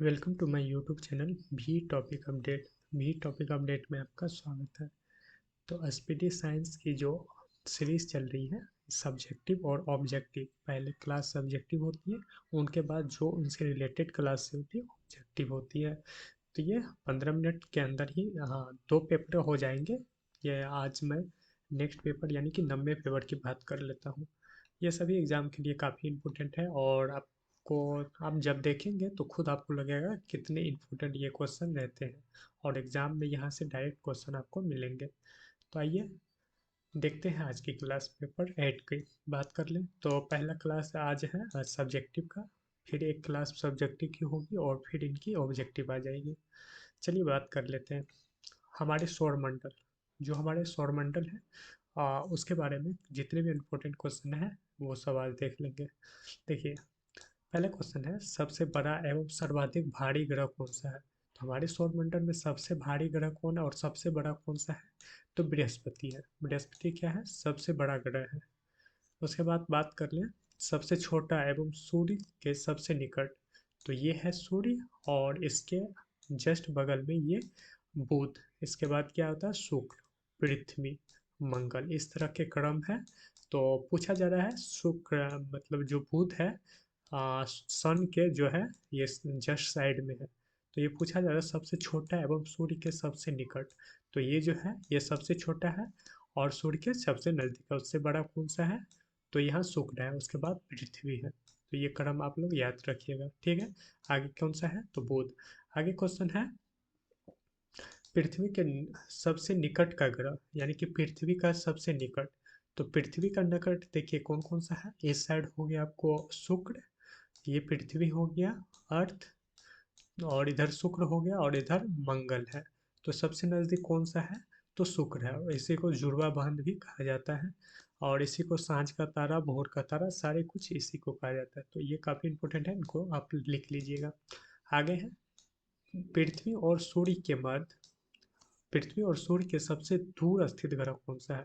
Welcome to my YouTube channel भी topic update में आपका स्वागत है। तो एसपीटी साइंस की जो सीरीज़ चल रही है सब्जेक्टिव और ऑब्जेक्टिव, पहले क्लास सब्जेक्टिव होती है, उनके बाद जो उनसे रिलेटेड क्लास से होती है ऑब्जेक्टिव होती है। तो ये 15 मिनट के अंदर ही दो पेपर हो जाएंगे। ये आज मैं नेक्स्ट पेपर यानी कि 90 पेपर की बात कर लेता हूँ। ये सभी एग्ज़ाम के लिए काफ़ी इम्पोर्टेंट है और आपको आप जब देखेंगे तो खुद आपको लगेगा कितने इम्पोर्टेंट ये क्वेश्चन रहते हैं और एग्ज़ाम में यहाँ से डायरेक्ट क्वेश्चन आपको मिलेंगे। तो आइए देखते हैं आज की क्लास पेपर 8 की बात कर लें। तो पहला क्लास आज है सब्जेक्टिव का, फिर एक क्लास सब्जेक्टिव की होगी और फिर इनकी ऑब्जेक्टिव आ जाएगी। चलिए बात कर लेते हैं। हमारे सौरमंडल, जो हमारे सौरमंडल है उसके बारे में जितने भी इम्पोर्टेंट क्वेश्चन हैं वो सब आज देख लेंगे। देखिए, पहला क्वेश्चन है सबसे बड़ा एवं सर्वाधिक भारी ग्रह कौन सा है। तो हमारे सौरमंडल में सबसे भारी ग्रह कौन है और सबसे बड़ा कौन सा है? तो बृहस्पति है। बृहस्पति क्या है? सबसे बड़ा ग्रह है। उसके बाद बात कर लें सबसे छोटा एवं सूर्य के सबसे निकट, तो ये है सूर्य और इसके जस्ट बगल में ये बुध। इसके बाद क्या होता है? शुक्र, पृथ्वी, मंगल, इस तरह के क्रम है। तो पूछा जा रहा है शुक्र मतलब जो बुध है सन के जो है ये जस्ट साइड में है। तो ये पूछा जा रहा है सबसे छोटा एवं सूर्य के सबसे निकट। तो ये जो है ये सबसे छोटा है और सूर्य के सबसे नज़दीक है। उससे बड़ा कौन सा है? तो यहाँ शुक्र है, उसके बाद पृथ्वी है। तो ये क्रम आप लोग याद रखिएगा, ठीक है। आगे कौन सा है? तो बुध। आगे क्वेश्चन है पृथ्वी के सबसे निकट का ग्रह, यानी कि पृथ्वी का सबसे निकट। तो पृथ्वी का निकट देखिए कौन कौन सा है। इस साइड हो गया आपको शुक्र, ये पृथ्वी हो गया अर्थ, और इधर शुक्र हो गया और इधर मंगल है। तो सबसे नज़दीक कौन सा है? तो शुक्र है और इसी को जुड़वा बंध भी कहा जाता है और इसी को सांझ का तारा, भोर का तारा, सारे कुछ इसी को कहा जाता है। तो ये काफ़ी इंपॉर्टेंट है, इनको आप लिख लीजिएगा। आगे है पृथ्वी और सूर्य के मध्य, पृथ्वी और सूर्य के सबसे दूर स्थित ग्रह कौन सा है?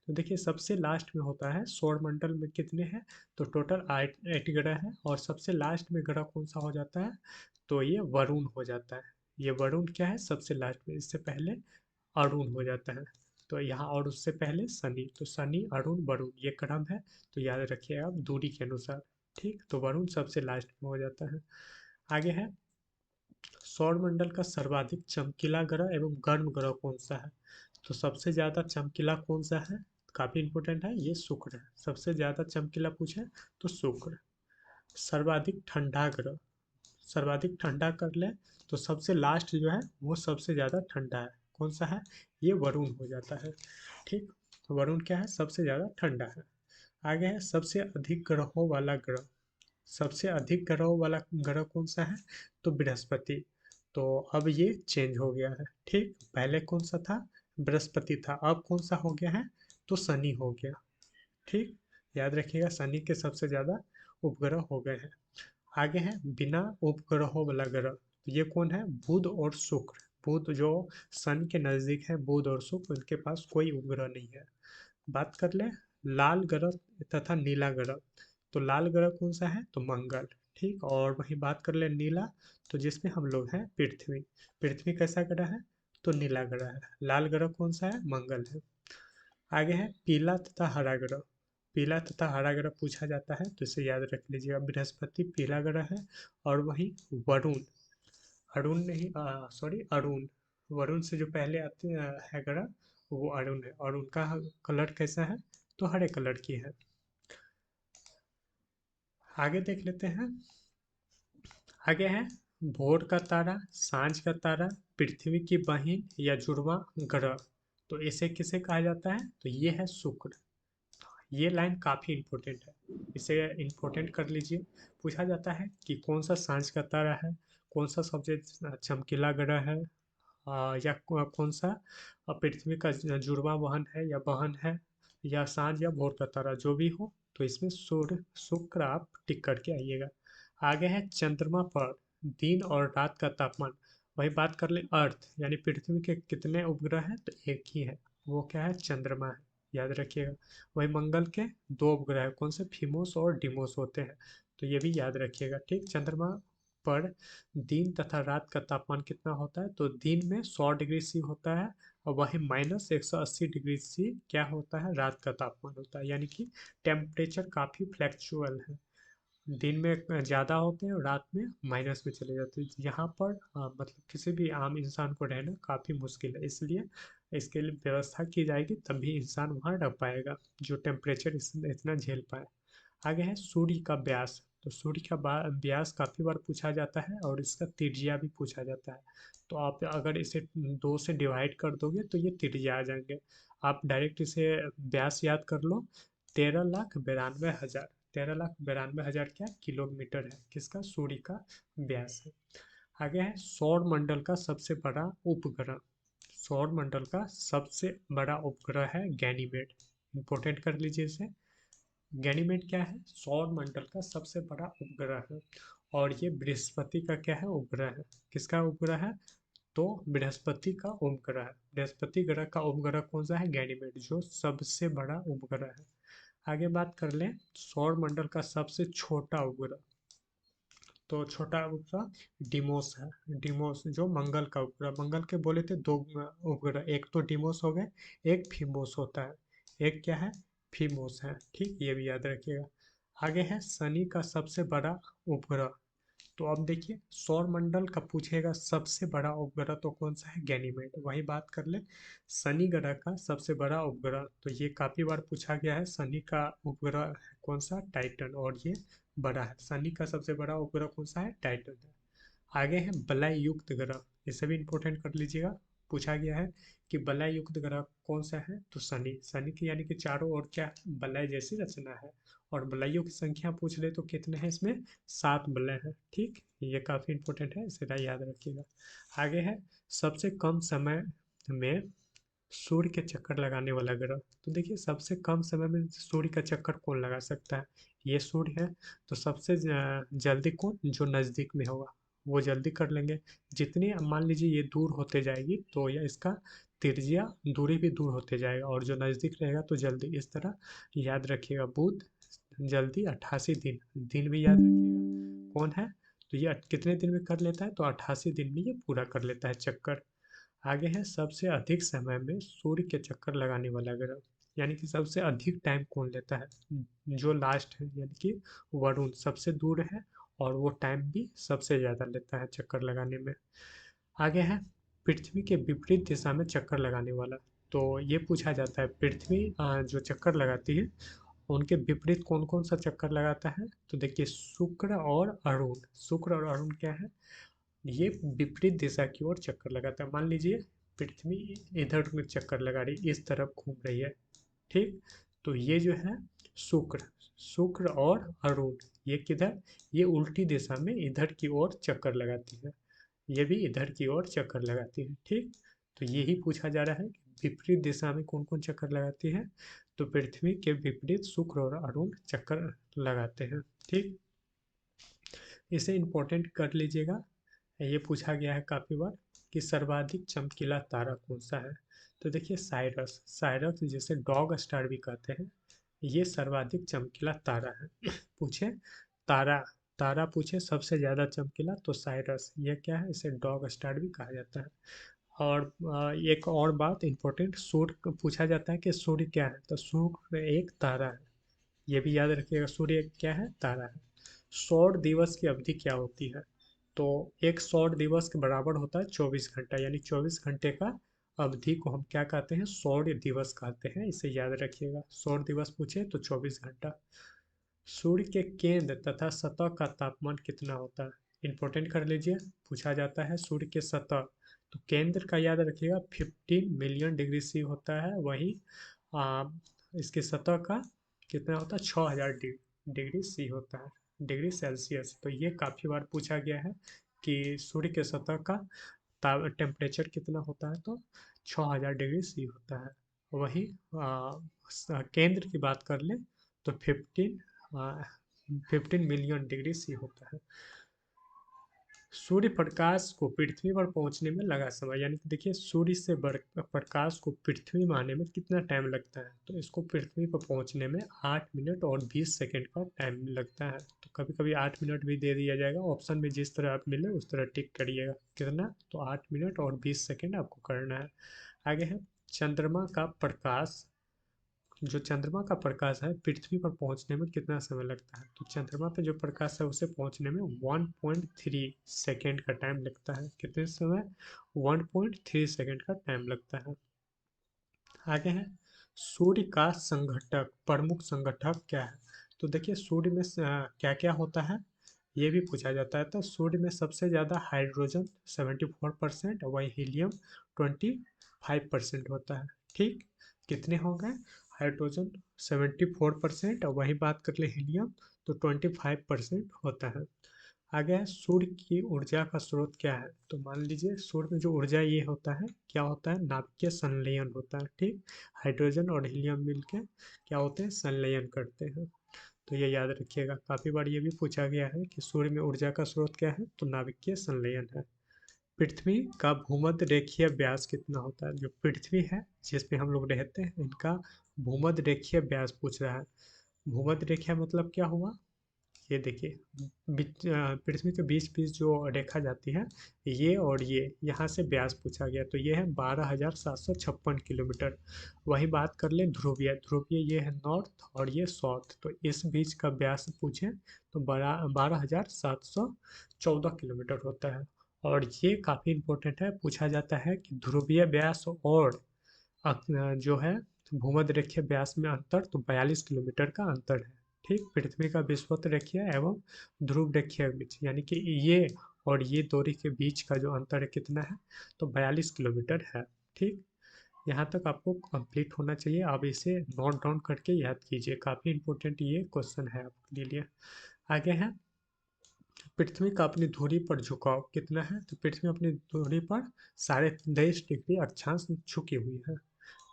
तो देखिए सबसे लास्ट में होता है, सौरमंडल में कितने हैं? तो टोटल 8 ग्रह हैं और सबसे लास्ट में ग्रह कौन सा हो जाता है? तो ये वरुण हो जाता है। ये वरुण क्या है? सबसे लास्ट में, इससे पहले अरुण हो जाता है। तो यहाँ और उससे पहले शनि, तो शनि, अरुण, वरुण, ये क्रम है। तो याद रखिए आप दूरी के अनुसार, ठीक। तो वरुण सबसे लास्ट में हो जाता है। आगे है सौरमंडल का सर्वाधिक चमकीला ग्रह एवं गर्म ग्रह कौन सा है? तो सबसे ज़्यादा चमकीला कौन सा है? काफ़ी इंपॉर्टेंट है, ये शुक्र है। सबसे ज़्यादा चमकीला पूछे तो शुक्र। सर्वाधिक ठंडा ग्रह, सर्वाधिक ठंडा कर ले तो सबसे लास्ट जो है वो सबसे ज़्यादा ठंडा है। कौन सा है? ये वरुण हो जाता है, ठीक। तो वरुण क्या है? सबसे ज़्यादा ठंडा है। आगे है सबसे अधिक ग्रहों वाला ग्रह, सबसे अधिक ग्रहों वाला ग्रह कौन सा है? तो बृहस्पति। तो अब ये चेंज हो गया है, ठीक। पहले कौन सा था? बृहस्पति था, अब कौन सा हो गया है? तो शनि हो गया, ठीक। याद रखिएगा शनि के सबसे ज़्यादा उपग्रह हो गए हैं। आगे है बिना उपग्रहों वाला ग्रह, तो ये कौन है? बुध और शुक्र। बुध जो सन के नज़दीक है, बुध और शुक्र, उनके पास कोई उपग्रह नहीं है। बात कर ले लाल ग्रह तथा नीला ग्रह, तो लाल ग्रह कौन सा है? तो मंगल, ठीक। और वहीं बात कर ले नीला, तो जिसमें हम लोग हैं पृथ्वी। पृथ्वी कैसा ग्रह है? तो नीला ग्रह है। लाल ग्रह कौन सा है? मंगल है। आगे है पीला तथा हरा ग्रह, पीला तथा हरा ग्रह पूछा जाता है तो इसे याद रख लीजिएगा। बृहस्पति पीला ग्रह है और वहीं वरुण, अरुण नहीं, सॉरी अरुण, वरुण से जो पहले आते है ग्रह वो अरुण है और उनका कलर कैसा है? तो हरे कलर की है। आगे देख लेते हैं। आगे है भोर का तारा, सांझ का तारा, पृथ्वी की बहिन या जुड़वा ग्रह, तो इसे किसे कहा जाता है? तो ये है शुक्र। ये लाइन काफ़ी इम्पोर्टेंट है, इसे इम्पोर्टेंट कर लीजिए। पूछा जाता है कि कौन सा सांझ का तारा है, कौन सा सबसे चमकीला ग्रह है, या कौन सा पृथ्वी का जुड़वा वाहन है या बहन है, या सांझ या भोर का तारा, जो भी हो। तो इसमें सूर्य शुक्र आप टिक करके आइएगा। आगे है चंद्रमा पर दिन और रात का तापमान। वही बात कर ले अर्थ यानी पृथ्वी के कितने उपग्रह हैं? तो एक ही है, वो क्या है? चंद्रमा है, याद रखिएगा। वही मंगल के दो उपग्रह हैं, कौन से? फीमोस और डिमोस होते हैं। तो ये भी याद रखिएगा, ठीक। चंद्रमा पर दिन तथा रात का तापमान कितना होता है, तो दिन में 100 डिग्री सी होता है और वही -180 डिग्री सी क्या होता है, रात का तापमान होता है। यानी कि टेम्परेचर काफ़ी फ्लैक्चुअल है, दिन में ज़्यादा होते हैं और रात में माइनस में चले जाते हैं। यहाँ पर मतलब किसी भी आम इंसान को रहना काफ़ी मुश्किल है, इसलिए इसके लिए व्यवस्था की जाएगी तभी इंसान वहाँ रह पाएगा जो टेम्परेचर इतना झेल पाए। आगे है सूर्य का व्यास। तो सूर्य का व्यास काफ़ी बार पूछा जाता है और इसका त्रिज्या भी पूछा जाता है। तो आप अगर इसे 2 से डिवाइड कर दोगे तो ये त्रिज्या आ जाएंगे। आप डायरेक्ट इसे व्यास याद कर लो, 13,92,000। 13,92,000 क्या किलोमीटर है, किसका, सूर्य का व्यास है। आगे है सौर मंडल का सबसे बड़ा उपग्रह। सौर मंडल का सबसे बड़ा उपग्रह है गैनीमेड। इंपोर्टेंट कर लीजिए इसे। गैनीमेड क्या है, सौर मंडल का सबसे बड़ा उपग्रह है और ये बृहस्पति का क्या है, उपग्रह है। किसका उपग्रह है, तो बृहस्पति का उपग्रह है। बृहस्पति ग्रह का उपग्रह कौन सा है, गैनीमेड, जो सबसे बड़ा उपग्रह है। आगे बात कर लें सौर मंडल का सबसे छोटा उपग्रह। तो छोटा उपग्रह डिमोस है। डिमोस जो मंगल का उपग्रह, मंगल के बोले थे दो उपग्रह, एक तो डिमोस हो गए, एक फीमोस होता है। एक क्या है, फीमोस है, ठीक, ये भी याद रखिएगा। आगे है शनि का सबसे बड़ा उपग्रह। तो अब देखिए सौर मंडल का पूछेगा सबसे बड़ा उपग्रह तो कौन सा है, गैनीमेड। वही बात कर ले शनि ग्रह का सबसे बड़ा उपग्रह, तो ये काफी बार पूछा गया है। शनि का उपग्रह है कौन सा, टाइटन, और ये बड़ा है। शनि का सबसे बड़ा उपग्रह कौन सा है, टाइटन है। आगे है बलय युक्त ग्रह, इसे भी इंपॉर्टेंट कर लीजिएगा। पूछा गया है कि बलय युक्त ग्रह कौन सा है, तो शनि। शनि की यानी कि चारों ओर क्या बलय जैसी रचना है, और बलयों की संख्या पूछ ले तो कितने हैं इसमें, 7 बलय हैं, ठीक। ये काफ़ी इंपॉर्टेंट है, इसे याद रखिएगा। आगे है सबसे कम समय में सूर्य के चक्कर लगाने वाला ग्रह। तो देखिए सबसे कम समय में सूर्य का चक्कर कौन लगा सकता है, ये सूर्य है। तो सबसे जल्दी कौन, जो नज़दीक में होगा वो जल्दी कर लेंगे। जितनी मान लीजिए ये दूर होते जाएगी तो यह इसका त्रिज्या दूरी भी दूर होते जाएगा, और जो नज़दीक रहेगा तो जल्दी, इस तरह याद रखिएगा। बुध जल्दी 88 दिन, दिन भी याद रखिएगा कौन है, तो ये कितने दिन में कर लेता है, तो 88 दिन में ये पूरा कर लेता है चक्कर। आगे है सबसे अधिक समय में सूर्य के चक्कर लगाने वाला ग्रह, यानी कि सबसे अधिक टाइम कौन लेता है, जो लास्ट है, यानी कि वरुण सबसे दूर है और वो टाइम भी सबसे ज़्यादा लेता है चक्कर लगाने में। आगे है पृथ्वी के विपरीत दिशा में चक्कर लगाने वाला। तो ये पूछा जाता है पृथ्वी जो चक्कर लगाती है उनके विपरीत कौन कौन सा चक्कर लगाता है, तो देखिए शुक्र और अरुण। शुक्र और अरुण क्या है, ये विपरीत दिशा की ओर चक्कर लगाता है। मान लीजिए पृथ्वी इधर में चक्कर लगा रही, इस तरफ घूम रही है, ठीक। तो ये जो है शुक्र, शुक्र और अरुण, ये किधर, ये उल्टी दिशा में इधर की ओर चक्कर लगाती है, ये भी इधर की ओर चक्कर लगाती है, ठीक। तो यही पूछा जा रहा है कि विपरीत दिशा में कौन कौन चक्कर लगाती है, तो पृथ्वी के विपरीत शुक्र और अरुण चक्कर लगाते हैं, ठीक। इसे इंपॉर्टेंट कर लीजिएगा। ये पूछा गया है काफ़ी बार कि सर्वाधिक चमकीला तारा कौन सा है, तो देखिए साइरस। साइरस जिसे डॉग स्टार भी कहते हैं, ये सर्वाधिक चमकीला तारा है। पूछे तारा, तारा पूछे सबसे ज़्यादा चमकीला, तो साइरस, ये क्या है, इसे डॉग स्टार भी कहा जाता है। और एक और बात इंपॉर्टेंट, सूर्य पूछा जाता है कि सूर्य क्या है, तो सूर्य एक तारा है, ये भी याद रखिएगा, सूर्य एक क्या है, तारा है। सौर दिवस की अवधि क्या होती है, तो एक सौर दिवस के बराबर होता है 24 घंटा, यानी 24 घंटे का अवधि को हम क्या कहते हैं, सौर दिवस कहते हैं, इसे याद रखिएगा। सौर दिवस पूछे तो 24 घंटा। सूर्य के केंद्र तथा सतह का तापमान कितना होता है, इंपॉर्टेंट कर लीजिए। पूछा जाता है सूर्य के सतह, तो केंद्र का याद रखिएगा 15 मिलियन डिग्री सी होता है, वही आ, इसके सतह का कितना होता है, 6000 डिग्री सी होता है, डिग्री सेल्सियस। तो ये काफ़ी बार पूछा गया है कि सूर्य के सतह का टेम्परेचर कितना होता है, तो 6000 डिग्री सी होता है। वही केंद्र की बात कर लें तो 15 मिलियन डिग्री सी होता है। सूर्य प्रकाश को पृथ्वी पर पहुंचने में लगा समय, यानी कि देखिए सूर्य से प्रकाश को पृथ्वी में आने में कितना टाइम लगता है, तो इसको पृथ्वी पर पहुंचने में 8 मिनट और 20 सेकंड का टाइम लगता है। तो कभी कभी 8 मिनट भी दे दिया जाएगा, ऑप्शन में जिस तरह आप मिले उस तरह टिक करिएगा कितना, तो 8 मिनट और 20 सेकंड आपको करना है। आगे है चंद्रमा का प्रकाश, जो चंद्रमा का प्रकाश है पृथ्वी पर पहुंचने में कितना समय लगता है, तो चंद्रमा पे जो प्रकाश है उसे पहुंचने में 1.3 सेकेंड का टाइम लगता है। कितने समय, 1.3 सेकेंड का टाइम लगता है। आगे है सूर्य का संघटक, प्रमुख संघटक क्या है, तो देखिए सूर्य में क्या क्या होता है ये भी पूछा जाता है। तो सूर्य में सबसे ज़्यादा हाइड्रोजन 74%, वही हीलियम 25% होता है। ठीक, कितने हो गए, हाइड्रोजन 74% और वही बात कर ले हीलियम तो 25% होता है। आगे है सूर्य की ऊर्जा का स्रोत क्या है, तो मान लीजिए सूर्य में जो ऊर्जा ये होता है क्या होता है, नाभिकीय संलयन होता है। ठीक, हाइड्रोजन और हीलियम मिलके क्या होते हैं, संलयन करते हैं। तो ये याद रखिएगा, काफ़ी बार ये भी पूछा गया है कि सूर्य में ऊर्जा का स्रोत क्या है, तो नाभिकीय संलयन है। पृथ्वी का भूमध्य रेखीय व्यास कितना होता है, जो पृथ्वी है जिस पे हम लोग रहते हैं इनका भूमध्य रेखीय व्यास पूछ रहा है। भूमध्य रेखा मतलब क्या हुआ, ये देखिए पृथ्वी के बीच बीच जो रेखा जाती है ये और ये यहाँ से व्यास पूछा गया, तो ये है 12,756 किलोमीटर। वही बात कर ले ध्रुवीय, ध्रुवीय ये है नॉर्थ और ये साउथ, तो इस बीच का व्यास पूछे तो 12,714 किलोमीटर होता है। और ये काफ़ी इंपॉर्टेंट है, पूछा जाता है कि ध्रुवीय व्यास और जो है भूमध्य रेखीय व्यास में अंतर तो 42 किलोमीटर का अंतर है। ठीक, पृथ्वी का विषुवत रेखीय एवं ध्रुव रेखीय बीच, यानी कि ये और ये दूरी के बीच का जो अंतर है कितना है, तो 42 किलोमीटर है। ठीक, यहाँ तक आपको कंप्लीट होना चाहिए, आप इसे नोट डाउन करके याद कीजिए, काफ़ी इंपॉर्टेंट ये क्वेश्चन है आपके लिए। आगे है पृथ्वी का अपनी धुरी पर झुकाव कितना है, तो पृथ्वी अपनी धुरी पर 23.5 डिग्री अक्षांश झुकी हुई है।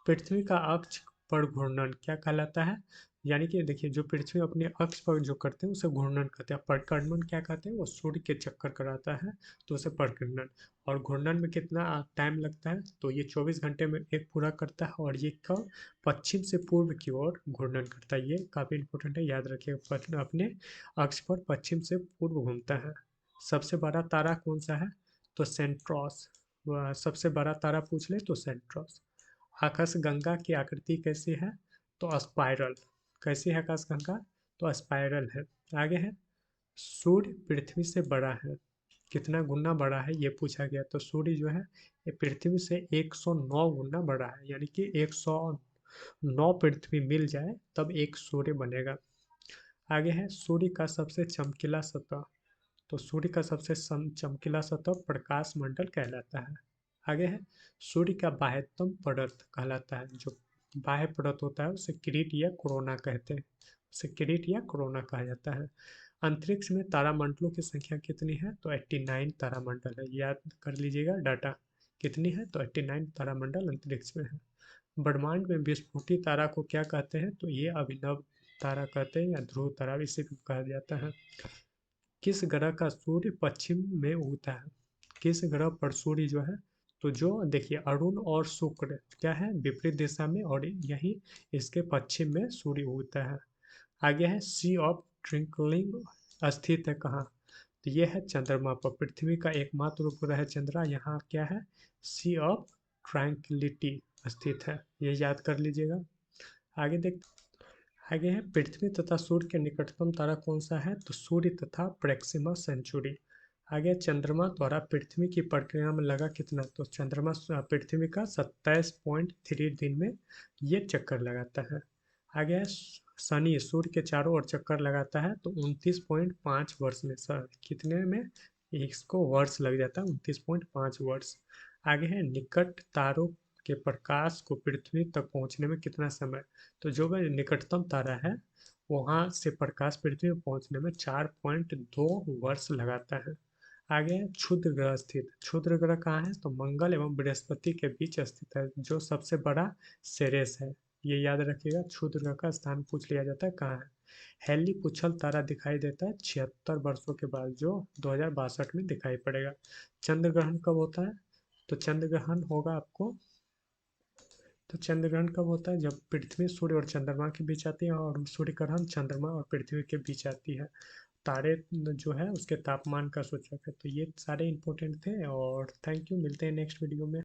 पृथ्वी का अक्ष पर घूर्णन क्या कहलाता है, यानी कि देखिए जो पृथ्वी अपने अक्ष पर जो करते हैं उसे घूर्णन कहते हैं। परिक्रमण क्या कहते हैं, वो सूर्य के चक्कर कराता है तो उसे परिक्रमण। और घूर्णन में कितना टाइम लगता है, तो ये 24 घंटे में एक पूरा करता है, और ये कब, पश्चिम से पूर्व की ओर घूर्णन करता है। ये काफ़ी इंपॉर्टेंट है, याद रखिएगा, अपने अक्ष पर पश्चिम से पूर्व घूमता है। सबसे बड़ा तारा कौन सा है, तो सेंट्रोस, सबसे बड़ा तारा पूछ ले तो सेंट्रोस। आकाशगंगा की आकृति कैसी है, तो स्पाइरल, कैसी है आकाशगंगा, तो स्पाइरल है। आगे है सूर्य पृथ्वी से बड़ा है, कितना गुना बड़ा है ये पूछा गया, तो सूर्य जो है ये पृथ्वी से 109 गुना बड़ा है, यानी कि 109 पृथ्वी मिल जाए तब एक सूर्य बनेगा। आगे है सूर्य का सबसे चमकीला सतह, तो सूर्य का सबसे चमकीला सतह प्रकाश मंडल कहलाता है। आगे है सूर्य का बाह्यतम पदार्थ कहलाता है, जो बाह्य पदार्थ होता है उसे किरीट या कोरोना कहते हैं, उसे किरीट या कोरोना कहा जाता है। अंतरिक्ष में तारामंडलों की संख्या कितनी है, तो 89 तारामंडल है, याद कर लीजिएगा डाटा कितनी है, तो 89 तारामंडल अंतरिक्ष में है। ब्रह्मांड में विस्फोटी तारा को क्या कहते हैं, तो ये अभिनव तारा कहते हैं या ध्रुव तारा इसे भी कहा जाता है। किस ग्रह का सूर्य पश्चिम में उगता है, किस ग्रह पर सूर्य जो है, तो जो देखिए अरुण और शुक्र क्या है विपरीत दिशा में, और यही इसके पश्चिम में सूर्य उगता है। आगे है सी ऑफ ट्विंकलिंग स्थित है कहाँ, तो ये है चंद्रमा पर, पृथ्वी का एकमात्र उपग्रह है चंद्रमा, यहाँ क्या है सी ऑफ ट्रैंक्विलिटी स्थित है, ये याद कर लीजिएगा। आगे देख, आगे है पृथ्वी तथा सूर्य के निकटतम तारा कौन सा है, तो सूर्य तथा प्रेक्सिमा सेंचुरी। आगे चंद्रमा द्वारा पृथ्वी की परिक्रमा में लगा कितना, तो चंद्रमा पृथ्वी का 27.3 दिन में ये चक्कर लगाता है। आगे है शनि सूर्य के चारों ओर चक्कर लगाता है तो 29.5 वर्ष में, सर कितने में, इसको वर्ष लग जाता है 29.5 वर्ष। आगे है निकट तारों के प्रकाश को पृथ्वी तक पहुंचने में कितना समय, तो जो भी निकटतम तारा है वहाँ से प्रकाश पृथ्वी में पहुंचने में 4.2 वर्ष लगाता है। आगे है क्षुद्र ग्रह स्थित, क्षुद्र ग्रह कहाँ है, तो मंगल एवं बृहस्पति के बीच स्थित है, जो सबसे बड़ा सेरेस है, ये याद रखिएगा। क्षुद्र ग्रह का स्थान पूछ लिया जाता है कहाँ है, हेली पुछल तारा दिखाई देता है 76 वर्षों के बाद, जो 2062 में दिखाई पड़ेगा। चंद्र ग्रहण कब होता है? तो चंद्र ग्रहण होगा आपको, तो चंद्र ग्रहण कब होता है? जब पृथ्वी सूर्य और चंद्रमा के बीच आती है, और सूर्य ग्रहण चंद्रमा और पृथ्वी के बीच आती है। तारे जो है उसके तापमान का सूचक है। तो ये सारे इंपॉर्टेंट थे, और थैंक यू, मिलते हैं नेक्स्ट वीडियो में।